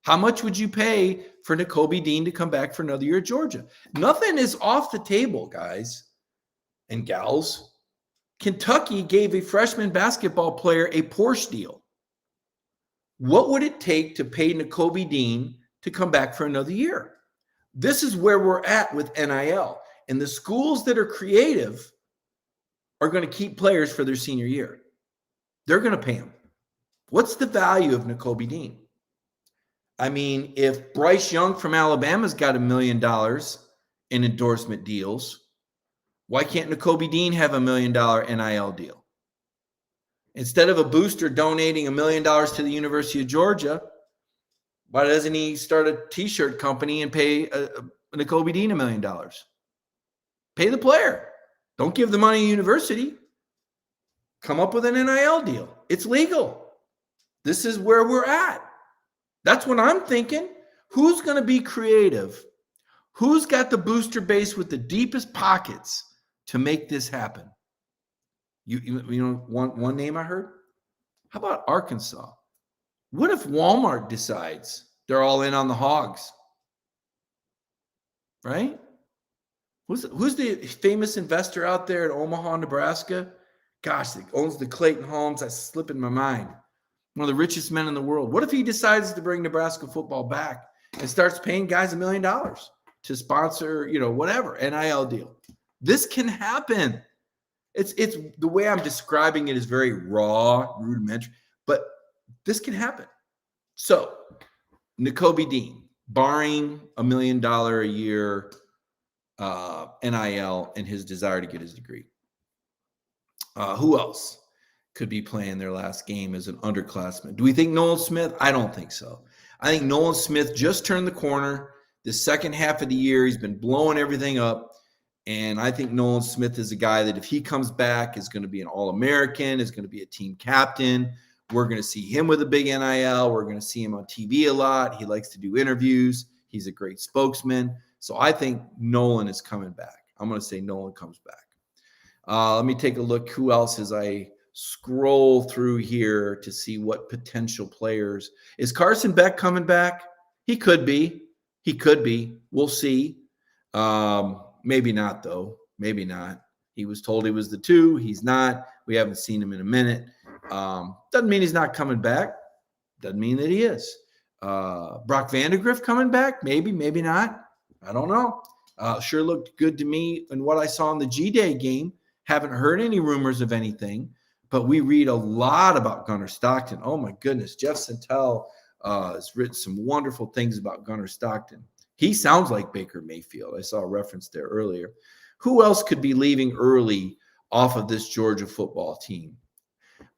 B: How much would you pay for Nakobe Dean to come back for another year at Georgia? Nothing is off the table, guys and gals. Kentucky gave a freshman basketball player a Porsche deal. What would it take to pay Nakobe Dean to come back for another year? This is where we're at with NIL. And the schools that are creative are going to keep players for their senior year. They're going to pay them. What's the value of Nakobe Dean? I mean, if Bryce Young from Alabama's got $1 million in endorsement deals, why can't Nakobe Dean have $1 million NIL deal? Instead of a booster donating $1 million to the University of Georgia, why doesn't he start a t-shirt company and pay Nakobe Dean $1 million? Pay the player. Don't give the money to the university. Come up with an NIL deal. It's legal. This is where we're at. That's what I'm thinking. Who's going to be creative? Who's got the booster base with the deepest pockets to make this happen? You know, one name I heard? How about Arkansas? What if Walmart decides they're all in on the Hogs? Right? Who's the famous investor out there in Omaha, Nebraska? Gosh, that owns the Clayton Homes. That's slipping my mind. One of the richest men in the world. What if he decides to bring Nebraska football back and starts paying guys $1 million to sponsor, whatever, NIL deal? This can happen. It's the way I'm describing it is very raw, rudimentary, but this can happen. So, Nakobe Dean, barring $1 million a year NIL and his desire to get his degree. Who else could be playing their last game as an underclassman? Do we think Nolan Smith? I don't think so. I think Nolan Smith just turned the corner. The second half of the year, he's been blowing everything up. And I think Nolan Smith is a guy that if he comes back is going to be an All-American, is going to be a team captain. We're going to see him with a big NIL. We're going to see him on TV a lot. He likes to do interviews. He's a great spokesman. So I think Nolan is coming back. I'm going to say Nolan comes back. Let me take a look who else as I scroll through here to see what potential players. Is Carson Beck coming back? He could be. He could be. We'll see. Maybe not, though. Maybe not. He was told he was the 2. He's not. We haven't seen him in a minute. Doesn't mean he's not coming back. Doesn't mean that he is. Brock Vandegrift coming back? Maybe, maybe not. I don't know. Sure looked good to me in what I saw in the G-Day game. Haven't heard any rumors of anything, but we read a lot about Gunnar Stockton. Oh, my goodness. Jeff Santel has written some wonderful things about Gunnar Stockton. He sounds like Baker Mayfield. I saw a reference there earlier. Who else could be leaving early off of this Georgia football team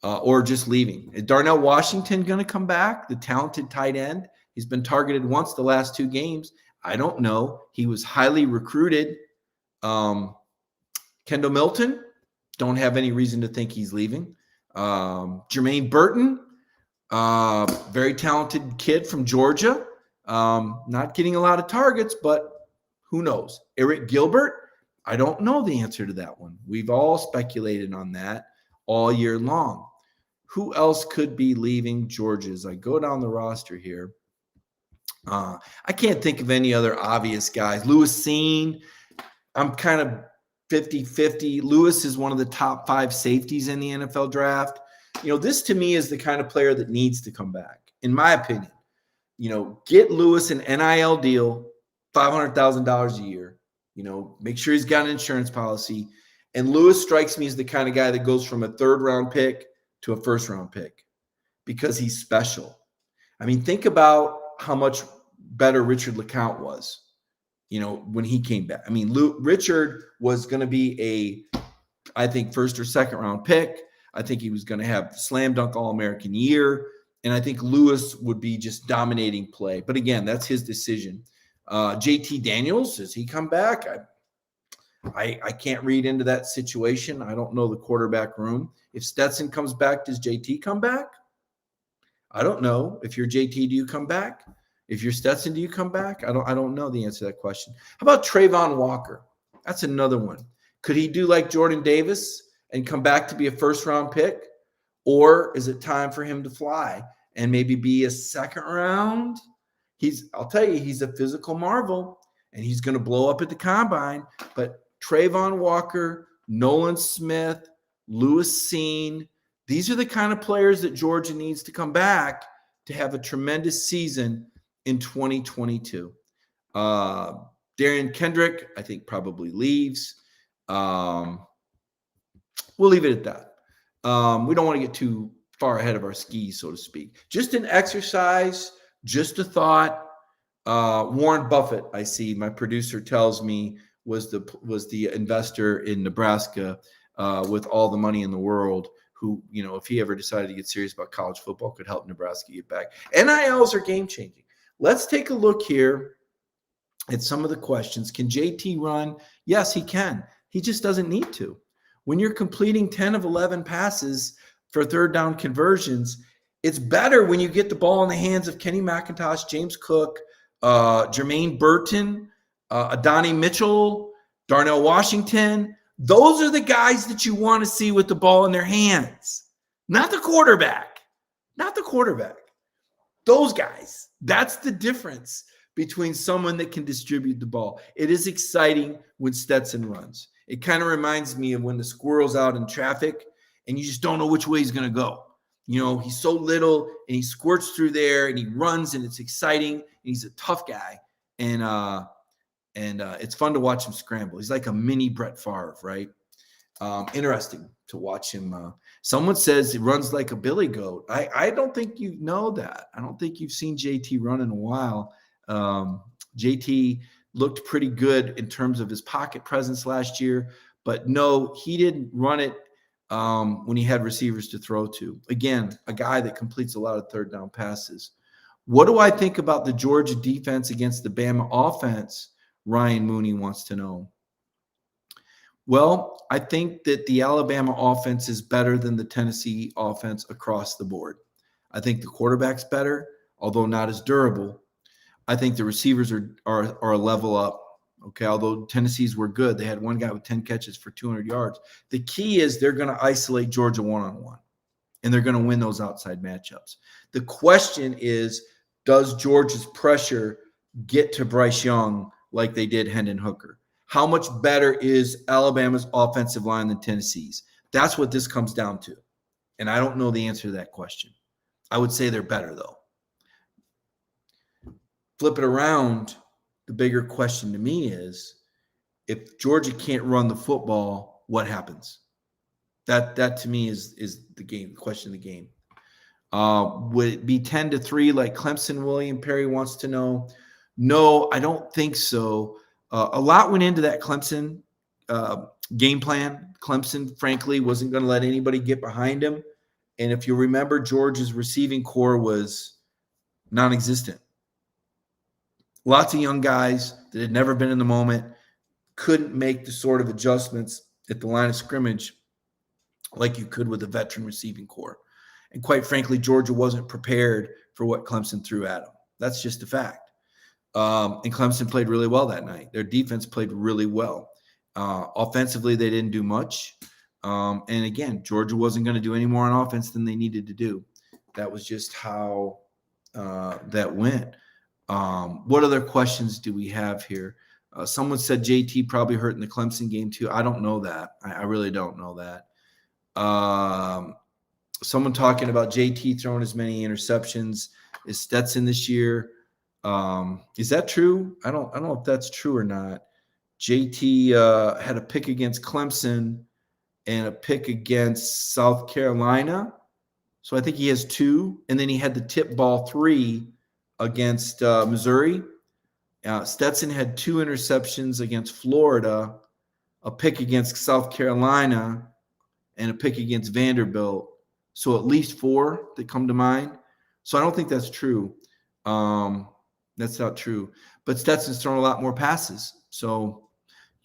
B: or just leaving? Is Darnell Washington going to come back, the talented tight end? He's been targeted once the last 2 games. I don't know. He was highly recruited. Kendall Milton, don't have any reason to think he's leaving. Jermaine Burton, very talented kid from Georgia. Not getting a lot of targets, but who knows? Eric Gilbert, I don't know the answer to that one. We've all speculated on that all year long. Who else could be leaving Georgia? As I go down the roster here, I can't think of any other obvious guys. Lewis Seen, I'm kind of 50-50. Lewis is one of the top 5 safeties in the NFL draft. This to me is the kind of player that needs to come back, in my opinion. Get Lewis an NIL deal, $500,000 a year. Make sure he's got an insurance policy. And Lewis strikes me as the kind of guy that goes from a 3rd-round pick to a 1st-round pick because he's special. I mean, think about how much better Richard LeCounte was, when he came back. I mean, Richard was going to be I think, 1st or 2nd-round pick. I think he was going to have slam dunk All-American year. And I think Lewis would be just dominating play. But again, that's his decision. JT Daniels, does he come back? I can't read into that situation. I don't know the quarterback room. If Stetson comes back, does JT come back? I don't know. If you're JT, do you come back? If you're Stetson, do you come back? I don't know the answer to that question. How about Trayvon Walker? That's another one. Could he do like Jordan Davis and come back to be a first-round pick? Or is it time for him to fly and maybe be a second round? I'll tell you, he's a physical marvel, and he's going to blow up at the combine. But Trayvon Walker, Nolan Smith, Lewis Cine, these are the kind of players that Georgia needs to come back to have a tremendous season in 2022. Darian Kendrick, I think, probably leaves. We'll leave it at that. We don't want to get too far ahead of our skis, so to speak. Just an exercise, just a thought. Warren Buffett, I see, my producer tells me, was the investor in Nebraska with all the money in the world, who, if he ever decided to get serious about college football, could help Nebraska get back. NILs are game-changing. Let's take a look here at some of the questions. Can JT run? Yes, he can. He just doesn't need to. When you're completing 10 of 11 passes for third down conversions, it's better when you get the ball in the hands of Kenny McIntosh, James Cook, Jermaine Burton, Adonai Mitchell, Darnell Washington. Those are the guys that you want to see with the ball in their hands, not the quarterback. Not the quarterback. Those guys. That's the difference between someone that can distribute the ball. It is exciting when Stetson runs. It kind of reminds me of when the squirrel's out in traffic and you just don't know which way he's going to go. He's so little and he squirts through there and he runs and it's exciting. And he's a tough guy. And it's fun to watch him scramble. He's like a mini Brett Favre, right? Interesting to watch him. Someone says he runs like a billy goat. I don't think you know that. I don't think you've seen JT run in a while. JT looked pretty good in terms of his pocket presence last year, but no, he didn't run it when he had receivers to throw to. Again, a guy that completes a lot of third down passes. What do I think about the Georgia defense against the Bama offense? Ryan Mooney wants to know. Well, I think that the Alabama offense is better than the Tennessee offense across the board. I think the quarterback's better, although not as durable. I think the receivers are a level up. Okay, although Tennessee's were good. They had one guy with 10 catches for 200 yards. The key is they're going to isolate Georgia one-on-one, and they're going to win those outside matchups. The question is, does Georgia's pressure get to Bryce Young like they did Hendon Hooker? How much better is Alabama's offensive line than Tennessee's? That's what this comes down to. And I don't know the answer to that question. I would say they're better, though. Flip it around, the bigger question to me is, if Georgia can't run the football, what happens? That to me is the game, the question of the game. Would it be 10-3 like Clemson? William Perry wants to know. No, I don't think so. A lot went into that Clemson game plan. Clemson, frankly, wasn't going to let anybody get behind him. And if you remember, Georgia's receiving core was non-existent. Lots of young guys that had never been in the moment couldn't make the sort of adjustments at the line of scrimmage like you could with a veteran receiving core. And quite frankly, Georgia wasn't prepared for what Clemson threw at them. That's just a fact. And Clemson played really well that night. Their defense played really well. Offensively, they didn't do much. And again, Georgia wasn't going to do any more on offense than they needed to do. That was just how that went. What other questions do we have here? Someone said JT probably hurt in the Clemson game too. I don't know that. I really don't know that. Someone talking about JT throwing as many interceptions as Stetson this year. Is that true? I don't know if that's true or not. JT had a pick against Clemson and a pick against South Carolina. So I think he has 2. And then he had the tip ball 3 against Missouri. Stetson had 2 interceptions against Florida, a pick against South Carolina, and a pick against Vanderbilt. So at least 4 that come to mind. So I don't think that's true. That's not true. But Stetson's thrown a lot more passes. So,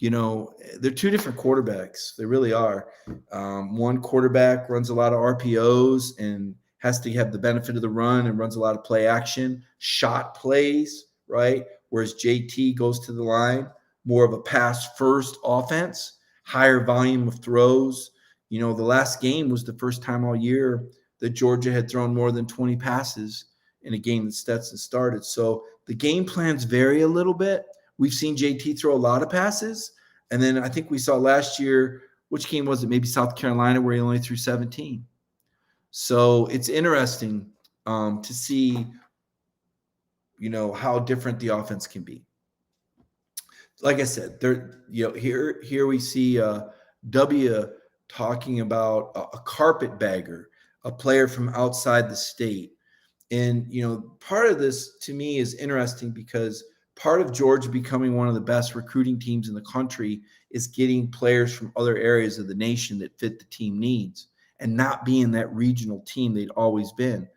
B: they're two different quarterbacks. They really are. One quarterback runs a lot of RPOs and has to have the benefit of the run and runs a lot of play action, shot plays, right? Whereas JT goes to the line, more of a pass-first offense, higher volume of throws. The last game was the first time all year that Georgia had thrown more than 20 passes in a game that Stetson started. So the game plans vary a little bit. We've seen JT throw a lot of passes. And then I think we saw last year, which game was it? Maybe South Carolina, where he only threw 17. So it's interesting to see, how different the offense can be. Like I said, here we see W talking about a carpetbagger, a player from outside the state. And, part of this to me is interesting because part of Georgia becoming one of the best recruiting teams in the country is getting players from other areas of the nation that fit the team needs and not being that regional team they'd always been.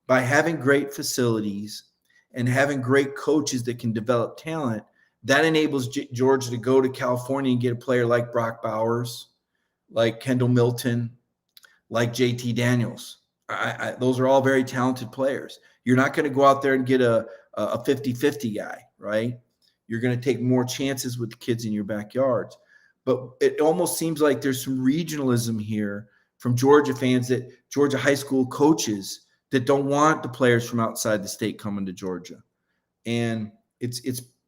B: By having great facilities and having great coaches that can develop talent, that enables Georgia to go to California and get a player like Brock Bowers, like Kendall Milton, like JT Daniels. Those are all very talented players. You're not going to go out there and get a 50-50 guy, right? You're going to take more chances with the kids in your backyards. But it almost seems like there's some regionalism here from Georgia fans, that Georgia high school coaches that don't want the players from outside the state coming to Georgia. And it's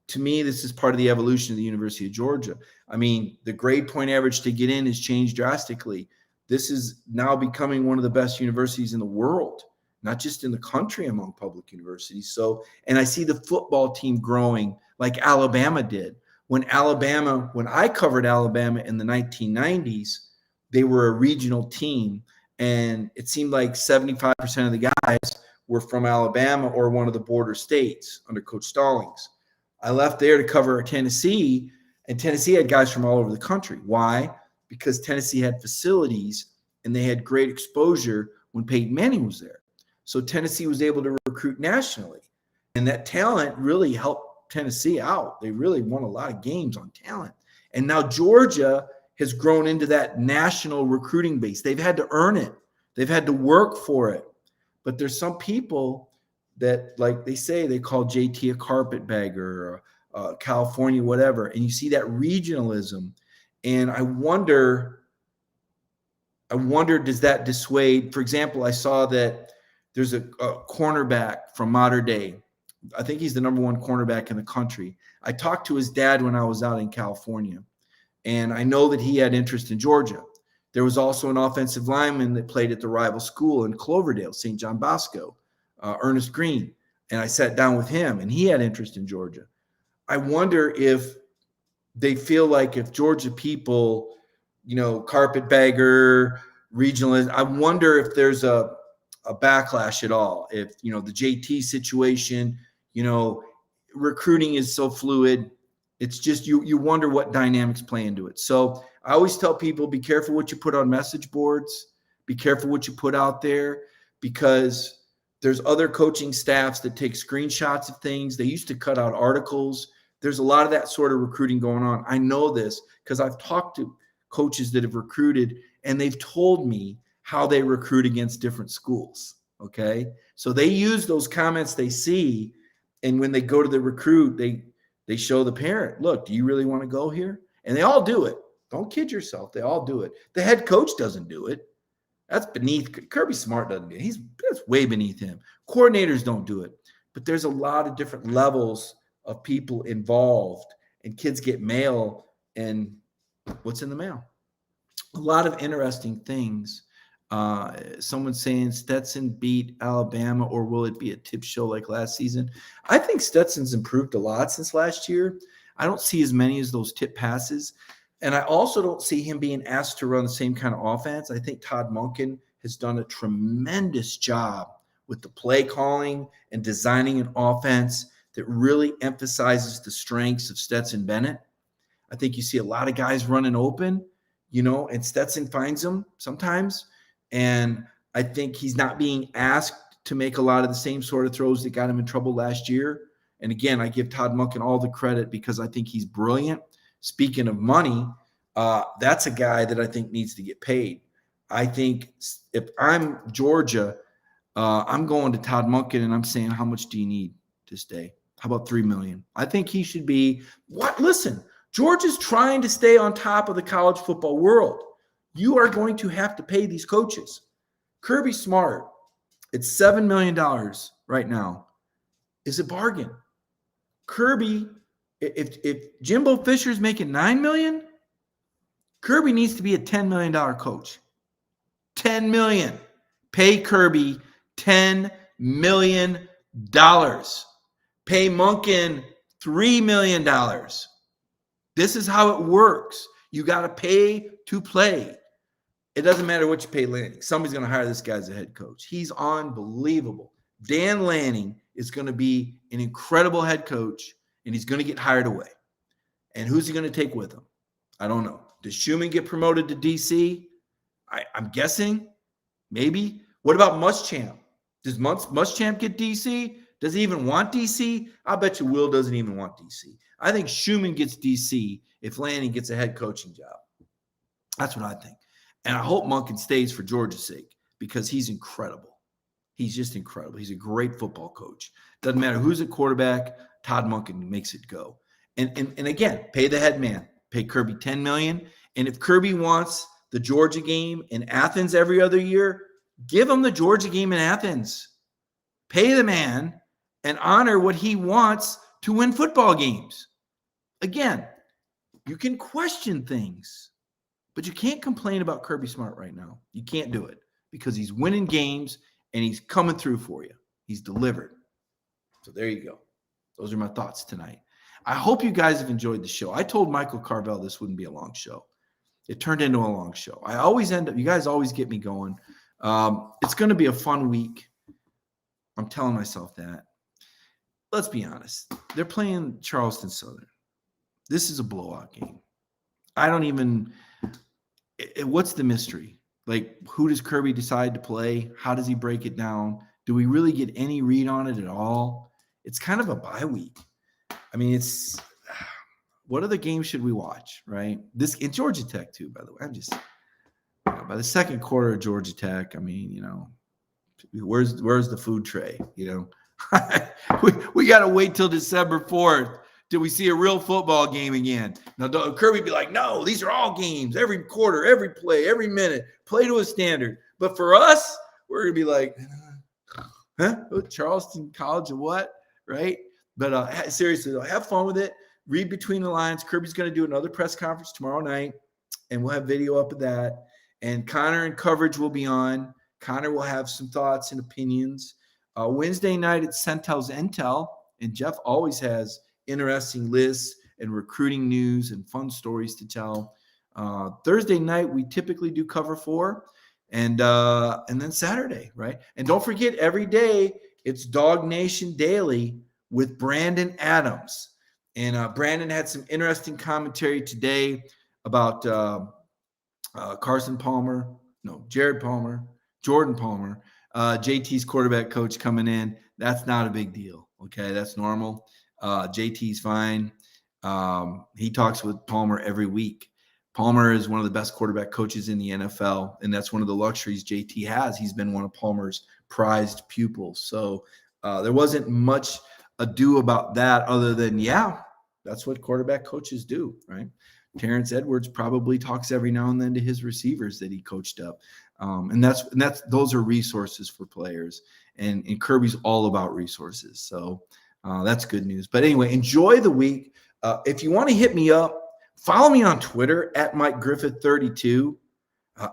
B: to me, this is part of the evolution of the University of Georgia. I mean, the grade point average to get in has changed drastically. This is now becoming one of the best universities in the world, not just in the country, among public universities. So, and I see the football team growing like Alabama did. When I covered Alabama in the 1990s, they were a regional team, and it seemed like 75% of the guys were from Alabama or one of the border states under Coach Stallings. I left there to cover Tennessee, and Tennessee had guys from all over the country. Why? Because Tennessee had facilities and they had great exposure when Peyton Manning was there. So Tennessee was able to recruit nationally, and that talent really helped Tennessee out. They really won a lot of games on talent. And now Georgia has grown into that national recruiting base. They've had to earn it. They've had to work for it. But there's some people that, like they say, they call JT a carpetbagger or California, whatever. And you see that regionalism. And I wonder, does that dissuade? For example, I saw that there's a cornerback from Mater Dei. I think he's the number one cornerback in the country. I talked to his dad when I was out in California, and I know that he had interest in Georgia. There was also an offensive lineman that played at the rival school in Cloverdale, St. John Bosco, Ernest Green. And I sat down with him, and he had interest in Georgia. I wonder if they feel like if Georgia people, carpetbagger, regionalist, I wonder if there's a backlash at all. If, the JT situation, recruiting is so fluid. It's just you wonder what dynamics play into it. So I always tell people, be careful what you put on message boards. Be careful what you put out there, because there's other coaching staffs that take screenshots of things. They used to cut out articles. There's a lot of that sort of recruiting going on. I know this because I've talked to coaches that have recruited, and they've told me how they recruit against different schools. Okay. So they use those comments they see. And when they go to the recruit, they show the parent, look, do you really want to go here? And they all do it. Don't kid yourself. They all do it. The head coach doesn't do it. That's beneath. Kirby Smart doesn't do it. That's way beneath him. Coordinators don't do it. But there's a lot of different levels of people involved, and kids get mail, and what's in the mail? A lot of interesting things. Someone saying Stetson beat Alabama, or will it be a tip show like last season? I think Stetson's improved a lot since last year. I don't see as many as those tip passes. And I also don't see him being asked to run the same kind of offense. I think Todd Monken has done a tremendous job with the play calling and designing an offense that really emphasizes the strengths of Stetson Bennett. I think you see a lot of guys running open, and Stetson finds them sometimes. And I think he's not being asked to make a lot of the same sort of throws that got him in trouble last year. And again, I give Todd Monken all the credit because I think he's brilliant. speaking of money, that's a guy that I think needs to get paid. I think if I'm Georgia, I'm going to Todd Monken and I'm saying, how much do you need to stay? How about $3 million? I think he should be what? Listen, Georgia's trying to stay on top of the college football world. You are going to have to pay these coaches. Kirby Smart, it's $7 million right now, is a bargain. Kirby, if Jimbo Fisher's making $9 million, Kirby needs to be a $10 million coach. $10 million. Pay Kirby $10 million. Pay Monken $3 million. This is how it works. You got to pay to play. It doesn't matter what you pay Lanning. Somebody's going to hire this guy as a head coach. He's unbelievable. Dan Lanning is going to be an incredible head coach, and he's going to get hired away. And who's he going to take with him? I don't know. Does Schumann get promoted to DC? I'm guessing. Maybe. What about Muschamp? Does Muschamp get DC? Does he even want DC? I bet you Will doesn't even want DC. I think Schumann gets DC if Lanning gets a head coaching job. That's what I think. And I hope Monken stays for Georgia's sake because he's incredible. He's just incredible. He's a great football coach. Doesn't matter who's at quarterback, Todd Monken makes it go. And again, pay the head man. Pay Kirby $10 million. And if Kirby wants the Georgia game in Athens every other year, give him the Georgia game in Athens. Pay the man and honor what he wants to win football games. Again, you can question things, but you can't complain about Kirby Smart right now. You can't do it because he's winning games and he's coming through for you. He's delivered. So there you go. Those are my thoughts tonight. I hope you guys have enjoyed the show. I told Michael Carvel this wouldn't be a long show. It turned into a long show. I always end up, you guys always get me going. It's going to be a fun week. I'm telling myself that. Let's be honest. They're playing Charleston Southern. This is a blowout game. I don't even – what's the mystery? Like, who does Kirby decide to play? How does he break it down? Do we really get any read on it at all? It's kind of a bye week. I mean, it's – what other games should we watch, right? This – and Georgia Tech too, by the way. I'm just by the second quarter of Georgia Tech, I mean, where's the food tray, we got to wait till December 4th till we see a real football game again. Now, Kirby be like, no, these are all games, every quarter, every play, every minute, play to a standard. But for us, we're going to be like, Charleston College of what, right? But seriously, though, have fun with it. Read between the lines. Kirby's going to do another press conference tomorrow night, and we'll have video up of that. And Connor and coverage will be on. Connor will have some thoughts and opinions. Wednesday night at Centel's Intel, and Jeff always has interesting lists and recruiting news and fun stories to tell. Thursday night, we typically do cover 4, and then Saturday, right? And don't forget, every day, it's Dog Nation Daily with Brandon Adams. And Brandon had some interesting commentary today about Carson Palmer, Jared Palmer, Jordan Palmer, JT's quarterback coach coming in. That's not a big deal. Okay. That's normal. JT's fine. He talks with Palmer every week. Palmer is one of the best quarterback coaches in the NFL, and that's one of the luxuries JT has. He's been one of Palmer's prized pupils. So there wasn't much ado about that other than, that's what quarterback coaches do, right? Terrence Edwards probably talks every now and then to his receivers that he coached up. And those are resources for players. And Kirby's all about resources. So that's good news. But anyway, enjoy the week. If you want to hit me up, follow me on Twitter at Mike Griffith 32.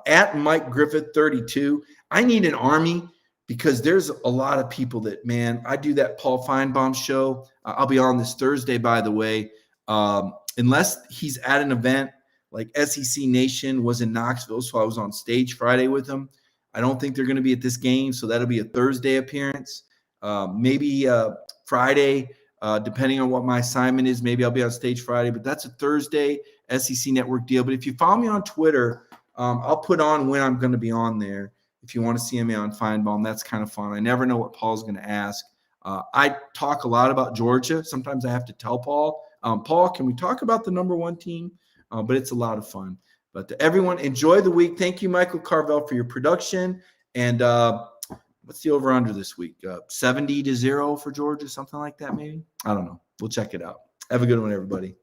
B: At Mike Griffith 32. I need an army because there's a lot of people that, man, I do that Paul Feinbaum show. I'll be on this Thursday, by the way. Unless he's at an event like SEC Nation was in Knoxville, so I was on stage Friday with him. I don't think they're going to be at this game, so that'll be a Thursday appearance. Maybe Friday, depending on what my assignment is. Maybe I'll be on stage Friday, but that's a Thursday SEC Network deal. But if you follow me on Twitter, I'll put on when I'm going to be on there. If you want to see me on Feinbaum, that's kind of fun. I never know what Paul's going to ask. I talk a lot about Georgia. Sometimes I have to tell Paul Paul, can we talk about the number one team? But it's a lot of fun. But to everyone, enjoy the week. Thank you, Michael Carvel, for your production. And what's the over-under this week? 70-0 for Georgia, something like that maybe? I don't know. We'll check it out. Have a good one, everybody.